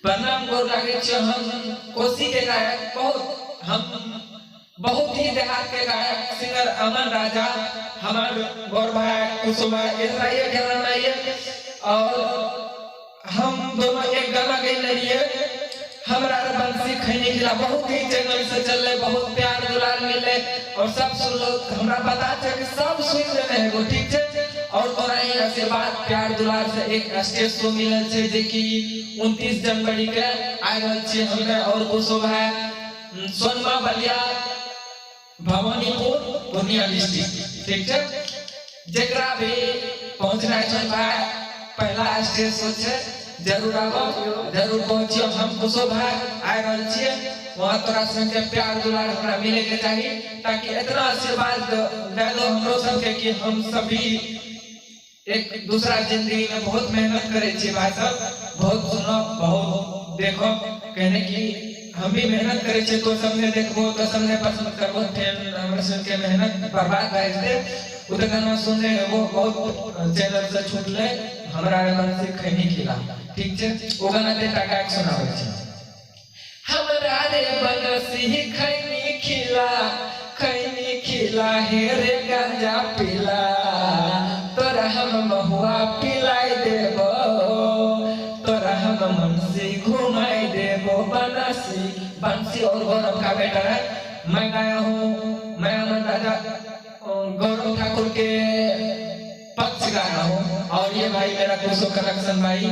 प्रणाम गोर लागे छ। हम कोसी के गायक बहुत ही देहात के गायक सिंगर अमन राजा हमार गौर भाई कुसुमा इतना ये गाना नहीं है और हम दोनों एक गाना गे रहिए हमरा बंसी खैनी खिला बहुत ही चैनल से चल रहे बहुत प्यार दुलार मिले और सब सुन लो हमरा पता है कि सब सुन रहे हैं वो ठीक है और तोरा ही आशीर्वाद प्यार दुलार से एक स्टेज शो मिलल छै जे कि 29 जनवरी के आ रहल छै हमने और कुसुमा है सोनमा बलिया भवानीपुर पूर्णिया डिस्ट्रिक्ट ठीक है जेकरा भी पहुंचना है भाई पहला स्टेज शो छै जरूर आओ जरूर पहुंचियो हम कुसो भाई आ रहल छिए वहां तोरा संग के प्यार दुलार हमरा मिले के चाहिए ताकि इतना आशीर्वाद दे दो हमरो सब के कि हम सभी एक दूसरा जिंदगी में बहुत मेहनत करे छी भाई सब बहुत सुनो बहुत देखो कहने की हम भी मेहनत करे छी तो सबने देखबो तो सबने पसंद करबो फिर हमरा संग के मेहनत बर्बाद भए जेते उधर गाना सुनने वो बहुत चैनल से छूटले हमरा मन से खैनी खिला ठीक है ओ गाना दे टाका एक सुनावे छी हमरा रे बनसी खैनी खिला हे रे गांजा पिला तोरा हम महुआ पिलाई देबो तोरा हम मनसी घुमाई देबो बंसी और गौरव का बेटा है मैं गाया हूँ मैं अमन राजा गौरव ठाकुर के पक्ष गाया हूँ और ये भाई मेरा कुसो कलेक्शन भाई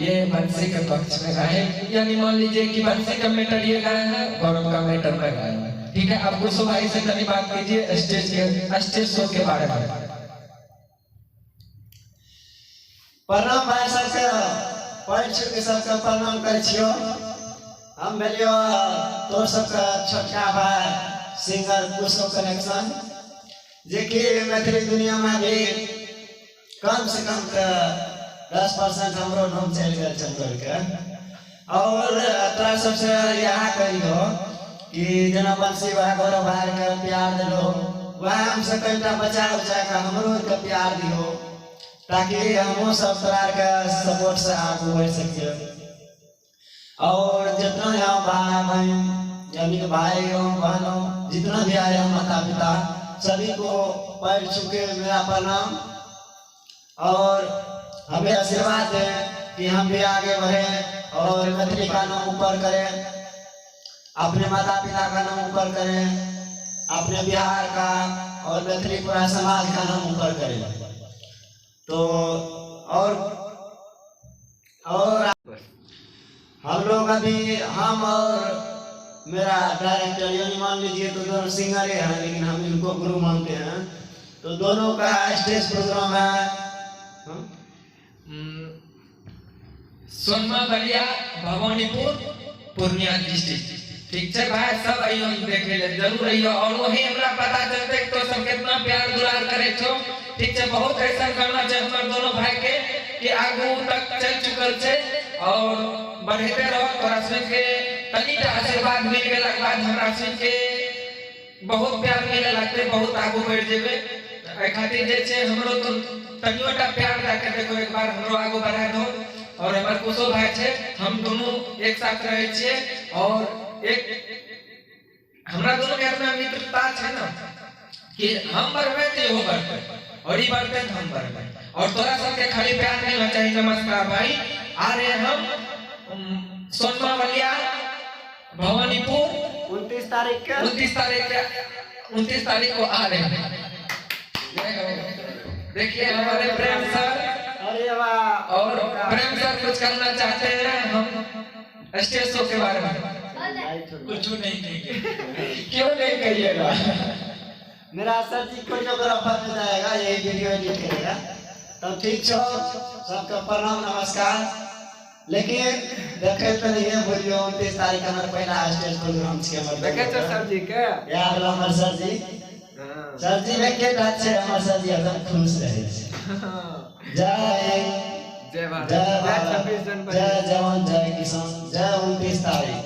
ये बंसी के पक्ष में गाए यानी मान लीजिए कि बंसी का मैटर ये गाया है गौरव का मैटर मैं गाया हूँ ठीक है अब कुसो भाई से कभी बात कीजिए स्टेज शो के बारे में। प्रणाम भाई सबके पैर छू के सबके प्रणाम कर छियो हम भेलियो तो सबका छोटका भाई सिंगर कुसो कलेक्शन जे कि मैथिली दुनिया में भी कम से कम 10% हमरो नाम चल गया चंदर के और तोरा सबसे यहाँ कहियो कि जना बंसी भाई गौरव भाई के प्यार दिलो वह हमसे कईटा बचा के हमरो के प्यार दियो ताकि हम सब तरह के सपोर्ट से आगे बढ़ सके और जितना यहाँ भाई बहन यानी कि भाई हो बहन हो जितना भी आए हो माता पिता सभी को पैर छूके मेरा प्रणाम और हमें आशीर्वाद दें कि हम भी आगे बढ़े और मैथिली का नाम ऊपर करें अपने माता पिता का नाम ऊपर करें अपने बिहार का और मैथिली पूरा समाज का नाम ऊपर करें तो और हम लोग अभी हम और मेरा डायरेक्टर यानी मान लीजिए तो दोनों सिंगर हैं लेकिन हम इनको गुरु मानते हैं तो दोनों का स्टेज प्रोग्राम है सोनमा बलिया भवानीपुर पूर्णिया डिस्ट्रिक्ट ठीक है भाई सब आइयो देखे ले जरूर आइयो और वही हमरा पता चलते तो सब कितना प्यार दुलार करे छो ठीक है बहुत ऐसा करना चाहिए हमर दोनों भाई के कि आगू तक चल चुकल छे और बढ़ते रहो तोरा से के तनीटा आशीर्वाद मिल गेला के बाद हमरा से के बहुत प्यार मिले लगते बहुत आगू बढ़ जेबे ए खातिर जे छे हमरो तो तनियोटा प्यार देके देखो एक बार हमरो आगू बढ़ा दो और हमर कुसो भाई छे हम दोनों एक साथ रहे छे और एक हमरा दोनों के में मित्रता छे ना कि हम बढ़बे ते वो बढ़बे और ई बढ़ते हम बढ़बे और तोरा सब के खाली प्यार मिलना चाहिए। नमस्कार भाई आ रहे हम सोनमा बलिया भवानीपुर 29 तारीख को आ रहे हैं देखिए हमारे प्रेम सर अरे वाह और प्रेम सर कुछ करना चाहते हैं हम स्टेज शो के बारे में कुछ नहीं कहेंगे क्यों नहीं कहिएगा मेरा सर जी कोरियोग्राफर में जाएगा यही वीडियो एडिट करेगा तो ठीक छो सबका प्रणाम नमस्कार लेकिन देखे तो नहीं है बोलियो 29 तारीख हमारा पहला स्टेज प्रोग्राम छे हमर देखे तो सर जी के यार हमर सर जी में के बात छे हमर सर जी एकदम खुश रहे छे जय जय भारत जय 26 जनवरी जय जवान जय किसान जय 29 तारीख